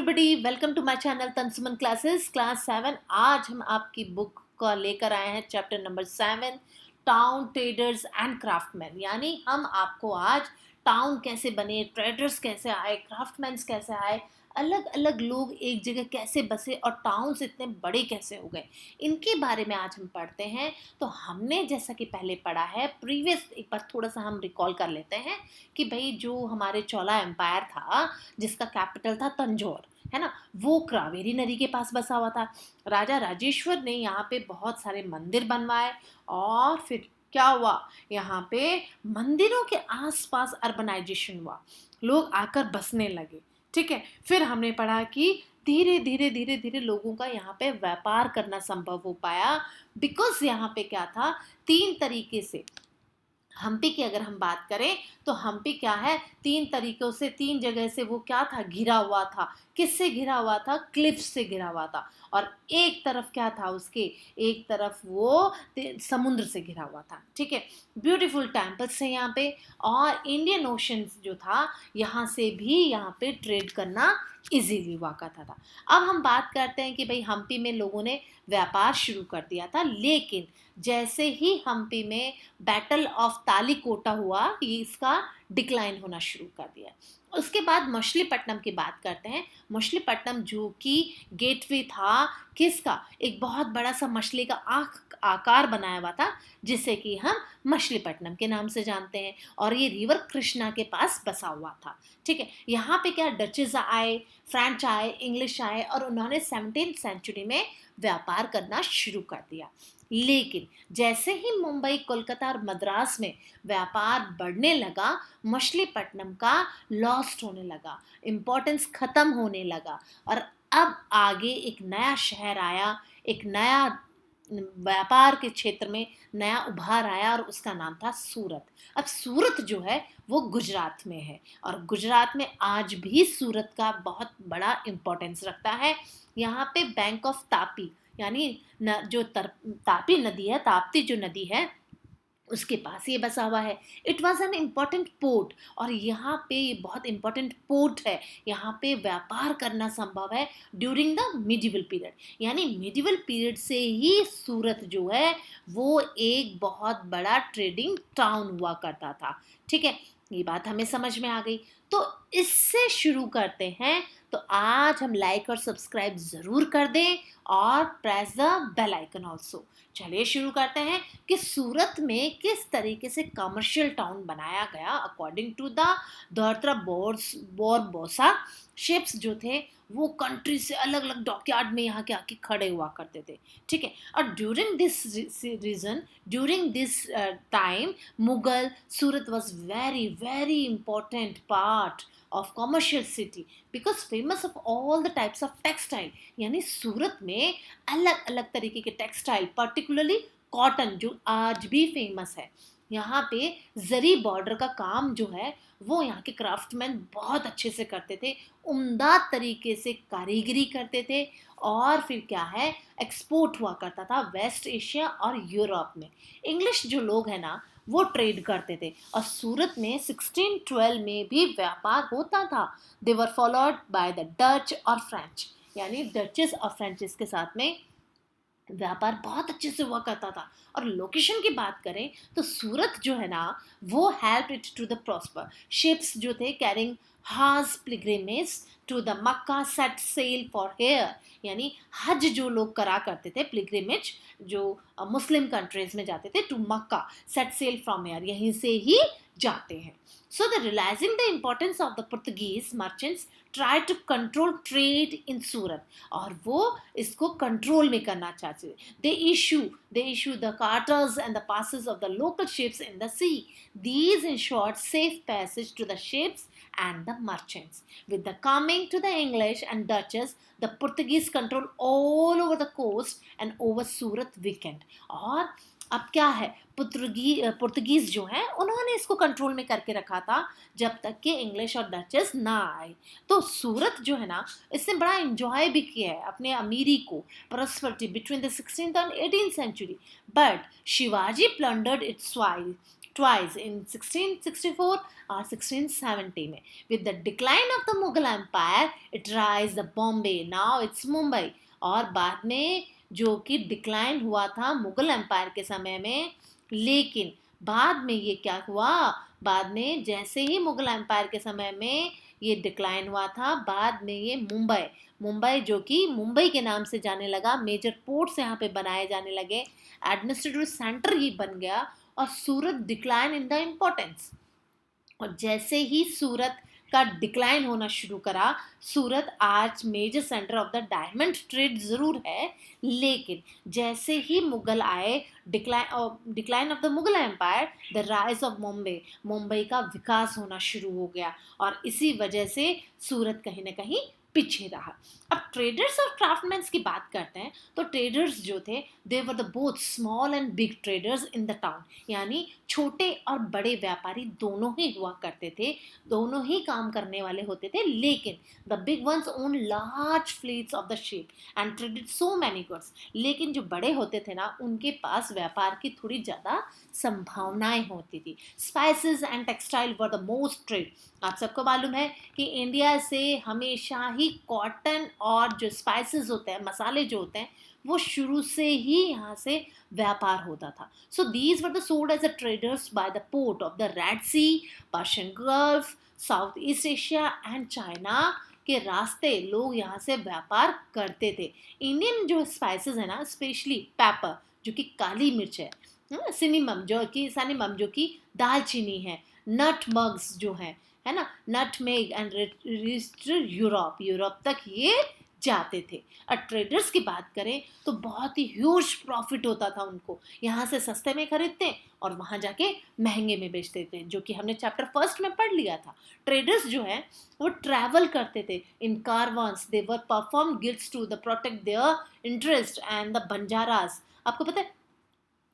Everybody, welcome to my channel तंसुमन classes class 7। आज हम आपकी बुक का लेकर आए हैं chapter number 7, town traders and craftsman. यानी हम आपको आज टाउन कैसे बने, ट्रेडर्स कैसे आए, क्राफ्टमैन्स कैसे आए, अलग अलग लोग एक जगह कैसे बसे और टाउन्स इतने बड़े कैसे हो गए, इनके बारे में आज हम पढ़ते हैं। तो हमने जैसा कि पहले पढ़ा है, प्रीवियस एक बार थोड़ा सा हम रिकॉल कर लेते हैं कि भाई जो हमारे चोला एम्पायर था जिसका कैपिटल था तंजौर, है ना, वो कावेरी नदी के पास बसा हुआ था। राजा राजेश्वर ने यहाँ पे बहुत सारे मंदिर बनवाए और फिर क्या हुआ, यहाँ पे मंदिरों के आसपास अर्बनाइजेशन हुआ, लोग आकर बसने लगे। ठीक है, फिर हमने पढ़ा कि धीरे धीरे धीरे धीरे लोगों का यहाँ पे व्यापार करना संभव हो पाया। बिकॉज यहाँ पे क्या था, तीन तरीके से हम्पी की अगर हम बात करें तो हम्पी क्या है, तीन तरीकों से, तीन जगह से वो क्या था, घिरा हुआ था। किससे घिरा हुआ था? क्लिफ से घिरा हुआ था। और एक तरफ क्या था उसके, एक तरफ वो समुद्र से घिरा हुआ था। ठीक है, ब्यूटीफुल टेम्पल्स है यहाँ पे, और इंडियन ओशन जो था यहाँ से भी यहाँ पे ट्रेड करना इजीली हुआ करता था। अब हम बात करते हैं कि भाई हम्पी में लोगों ने व्यापार शुरू कर दिया था, लेकिन जैसे ही हम्पी में बैटल ऑफ तालीकोटा हुआ, ये इसका डिक्लाइन होना शुरू कर दिया। उसके बाद मछलीपट्टनम की बात करते हैं। मछलीपट्टनम जो कि गेटवे था किसका, एक बहुत बड़ा सा मछली का आँख आकार बनाया हुआ था, जिसे कि हम मछलीपट्टनम के नाम से जानते हैं, और ये रिवर कृष्णा के पास बसा हुआ था। ठीक है, यहाँ पे क्या, डचेस आए, फ्रेंच आए, इंग्लिश आए, और उन्होंने 17th सेंचुरी में व्यापार करना शुरू कर दिया। लेकिन जैसे ही मुंबई, कोलकाता और मद्रास में व्यापार बढ़ने लगा, मछलीपट्टनम का लॉस्ट होने लगा, इम्पोर्टेंस खत्म होने लगा, और अब आगे एक नया शहर आया, एक नया व्यापार के क्षेत्र में नया उभार आया, और उसका नाम था सूरत। अब सूरत जो है वो गुजरात में है, और गुजरात में आज भी सूरत का बहुत बड़ा इम्पोर्टेंस रखता है। यहाँ पे बैंक ऑफ तापी, यानी जो तापी नदी है, ताप्ती जो नदी है, उसके पास ये बसा हुआ है। It was an important port, और यहाँ पे ये बहुत इम्पॉर्टेंट पोर्ट है, यहाँ पे व्यापार करना संभव है ड्यूरिंग द मिडिवल पीरियड। यानी मिडिवल पीरियड से ही सूरत जो है वो एक बहुत बड़ा ट्रेडिंग टाउन हुआ करता था। ठीक है, ये बात हमें समझ में आ गई। तो इससे शुरू करते हैं। तो आज हम लाइक और सब्सक्राइब ज़रूर कर दें, और press the bell icon also. चलिए शुरू करते हैं कि सूरत में किस तरीके से कमर्शियल टाउन बनाया गया अकॉर्डिंग टू द दौरत्रा बोरबोसा। शिप्स जो थे वो कंट्री से अलग अलग डॉकयार्ड में यहाँ के आके खड़े हुआ करते थे। ठीक है, और during this time Mughal Surat was very very important part of commercial city because famous of all the types of textile। यानी सूरत में अलग अलग तरीके के टेक्सटाइल, पर्टिकुलरली कॉटन, जो आज भी फेमस है। यहाँ पे जरी बॉर्डर का काम जो है वो यहाँ के क्राफ्टमैन बहुत अच्छे से करते थे, उम्दा तरीके से कारीगरी करते थे, और फिर क्या है, एक्सपोर्ट हुआ करता था वेस्ट एशिया और यूरोप में। इंग्लिश जो लोग हैं ना वो ट्रेड करते थे, और सूरत में 1612 में भी व्यापार होता था। They were followed by the Dutch और फ्रेंच, यानी डचेस और फ्रेंचेस के साथ में व्यापार बहुत अच्छे से हुआ करता था। और लोकेशन की बात करें तो सूरत जो है ना वो help it to the prosper. Ships जो थे carrying Haj pilgrimage to the Mecca set sail for here, यानी हज जो लोग करा करते थे, पिलग्रिमेज जो मुस्लिम कंट्रीज में जाते थे, to Mecca set sail from here, यहीं से ही जाते हैं। So the realizing the importance of the Portuguese merchants tried to control trade in Surat, और वो इसको कंट्रोल में करना चाहते थे। They issue the charters and the passes of the local ships in the sea. These ensured safe passage to the ships and the merchants. With the coming to the English and Dutches, the Portuguese control all over the coast and over Surat weekend। और अब क्या है, Portuguese जो हैं उन्होंने इसको control में करके रखा था जब तक कि इंग्लिश और डचेस ना आए। तो सूरत जो है ना इसने बड़ा एंजॉय भी किया है अपने अमीरी को, prosperity between the 16th and 18th century. But Shivaji plundered its soil, twice in 1664 और 1670 में. With the decline of the Mughal Empire, it rise the Bombay. Now it's Mumbai. और बाद में जो कि डिक्लाइन हुआ था मुगल एम्पायर के समय में, लेकिन बाद में ये क्या हुआ, बाद में जैसे ही मुगल एम्पायर के समय में ये डिक्लाइन हुआ था, बाद में ये मुंबई जो कि मुंबई के नाम से जाने लगा, मेजर पोर्ट्स यहाँ पे बनाए जाने लगे, एडमिनिस्ट्रेटिव सेंटर ही बन गया, और सूरत डिक्लाइन इन द इम्पोर्टेंस. और जैसे ही सूरत का डिक्लाइन होना शुरू करा, सूरत आज major centre of the diamond trade ज़रूर है, लेकिन जैसे ही मुगल आए, decline of the Mughal empire, the rise of Mumbai का विकास होना शुरू हो गया, और इसी वजह से सूरत कहीं ना कहीं पीछे रहा. अब ट्रेडर्स और क्राफ्टमैन्स की बात करते हैं, तो ट्रेडर्स जो थे, they were the both small and big traders in the town, यानी छोटे और बड़े व्यापारी दोनों ही हुआ करते थे, दोनों ही काम करने वाले होते थे, लेकिन the big one's own large fleets of the ship and traded so many goods. लेकिन जो बड़े होते थे ना, उनके पास व्यापार की थोड़ी ज़्यादा संभावनाएं होती थी. Spices and textile were the most trade. आप सबको मालूम है कि इंडिया से हमेशा ही कॉटन और जो स्पाइसेस होते हैं, मसाले जो होते हैं, वो शुरू से ही यहाँ से व्यापार होता था. So these were the sold as a traders by the port of the Red Sea, Persian Gulf, South East Asia and China के रास्ते लोग यहाँ से व्यापार करते थे. इंडियन जो स्पाइसेस है ना, स्पेशली पेपर जो कि काली मिर्च है, सिनेमम जो कि दालचीनी है, नट मग्स जो है ना, नटमेग एंड यूरोप तक ये जाते थे. और ट्रेडर्स की बात करें तो बहुत ही ह्यूज प्रॉफिट होता था उनको. यहाँ से सस्ते में खरीदते और वहाँ जाके महंगे में बेचते थे, जो कि हमने चैप्टर फर्स्ट में पढ़ लिया था. ट्रेडर्स जो है वो ट्रैवल करते थे in caravans. They were perform guilds to the protect their interest and the Banjaras. आपको पता है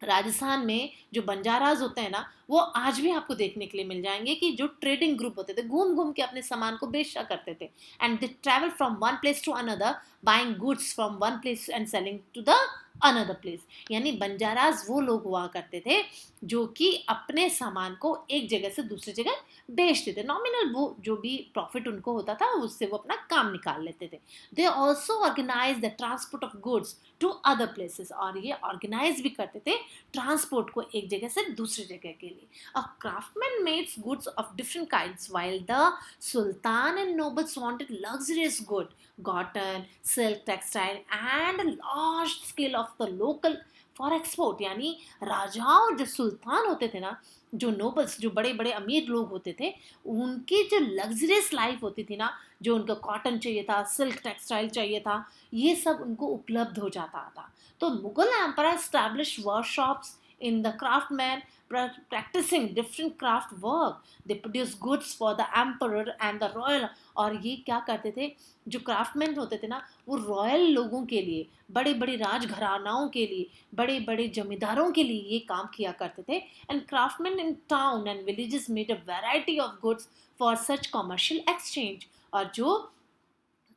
राजस्थान में जो बंजाराज होते हैं ना, वो आज भी आपको देखने के लिए मिल जाएंगे कि जो ट्रेडिंग ग्रुप होते थे, घूम घूम के अपने सामान को बेचा करते थे. And they travel from one place to another, buying goods from one place and selling to the another place. यानी बंजाराज वो लोग हुआ करते थे जो कि अपने सामान को एक जगह से दूसरी जगह बेचते थे. नॉमिनल वो जो भी प्रॉफिट उनको होता था, उससे वो अपना काम निकाल लेते थे. They also organise the transport of goods to other places. और ये ऑर्गेनाइज भी करते थे ट्रांसपोर्ट को एक जगह से दूसरी जगह के लिए. A craftsman mades goods of different kinds while the sultan and nobles wanted luxurious good, cotton, silk, textile and large scale of the local for export. यानी राजाओं जो सुल्तान होते थे ना, जो नोबल्स, जो बड़े बड़े अमीर लोग होते थे, उनकी जो लग्जरियस लाइफ होती थी ना, जो उनको कॉटन चाहिए था, सिल्क टेक्सटाइल चाहिए था, ये सब उनको उपलब्ध हो जाता था. तो Mughal empire establish workshops in the craftsmen practicing different craft work. They produce goods for the emperor and the royal. और ये क्या करते थे, जो क्राफ्टमैन होते थे ना, वो रॉयल लोगों के लिए, बड़े बड़े राजघरानाओं के लिए, बड़े बड़े जमींदारों के लिए ये काम किया करते थे. And craftsman in town and villages made a variety of goods for such commercial exchange. और जो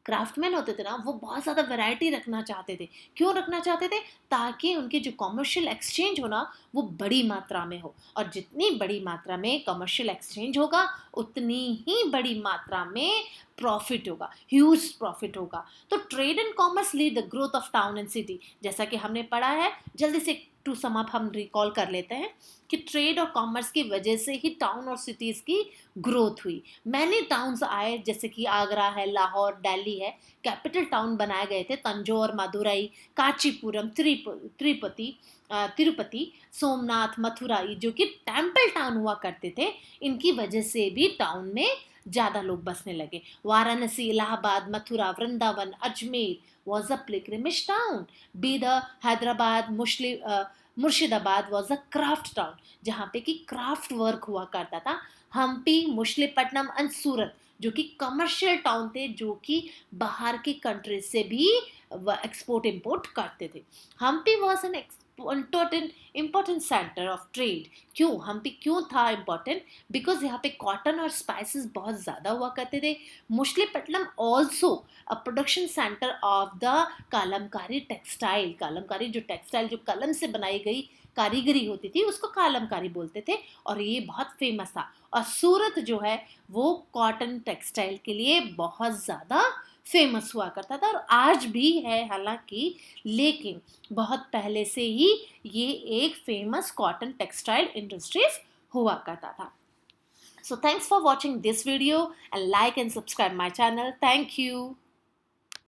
क्राफ्टमैन होते थे ना, वो बहुत ज़्यादा वैरायटी रखना चाहते थे. क्यों रखना चाहते थे? ताकि उनकी जो कमर्शियल एक्सचेंज हो ना, वो बड़ी मात्रा में हो. और जितनी बड़ी मात्रा में कमर्शियल एक्सचेंज होगा, उतनी ही बड़ी मात्रा में प्रॉफिट होगा, ह्यूज प्रॉफिट होगा. तो trade and commerce lead the growth of town and city. जैसा कि हमने पढ़ा है, जल्दी से टू सम अप हम रिकॉल कर लेते हैं कि ट्रेड और कॉमर्स की वजह से ही टाउन और सिटीज़ की ग्रोथ हुई. मैनी टाउन्स आए, जैसे कि आगरा है, लाहौर, दिल्ली है. कैपिटल टाउन बनाए गए थे, तंजौर, मदुरई, कांचीपुरम, तिरुपति, सोमनाथ, मथुरा, जो कि टेम्पल टाउन हुआ करते थे. इनकी वजह से भी टाउन में ज़्यादा लोग बसने लगे. Varanasi, Allahabad, Mathura, Vrindavan, Ajmer was a pilgrimage town. Bidar, Hyderabad, Murshidabad was a craft town, जहाँ पे कि क्राफ्ट वर्क हुआ करता था. हम्पी, मुश्लिपट्टनम एंड सूरत जो कि कमर्शियल टाउन थे, जो कि बाहर की कंट्री से भी एक्सपोर्ट इंपोर्ट करते थे. Hampi was an important centre of trade. क्यों हम्पी क्यों था इम्पोर्टेंट? बिकॉज यहाँ पे कॉटन और स्पाइसेस बहुत ज़्यादा हुआ करते थे. Masulipatnam also a production centre of the kalamkari textile. Kalamkari जो टेक्सटाइल, जो कलम से बनाई गई कारीगरी होती थी उसको कालमकारी बोलते थे और ये बहुत फेमस था। और सूरत जो है वो कॉटन टेक्सटाइल के लिए बहुत ज़्यादा फेमस हुआ करता था और आज भी है हालांकि, लेकिन बहुत पहले से ही ये एक फेमस कॉटन टेक्सटाइल इंडस्ट्रीज हुआ करता था। So thanks for watching this video and like and subscribe my channel. Thank you.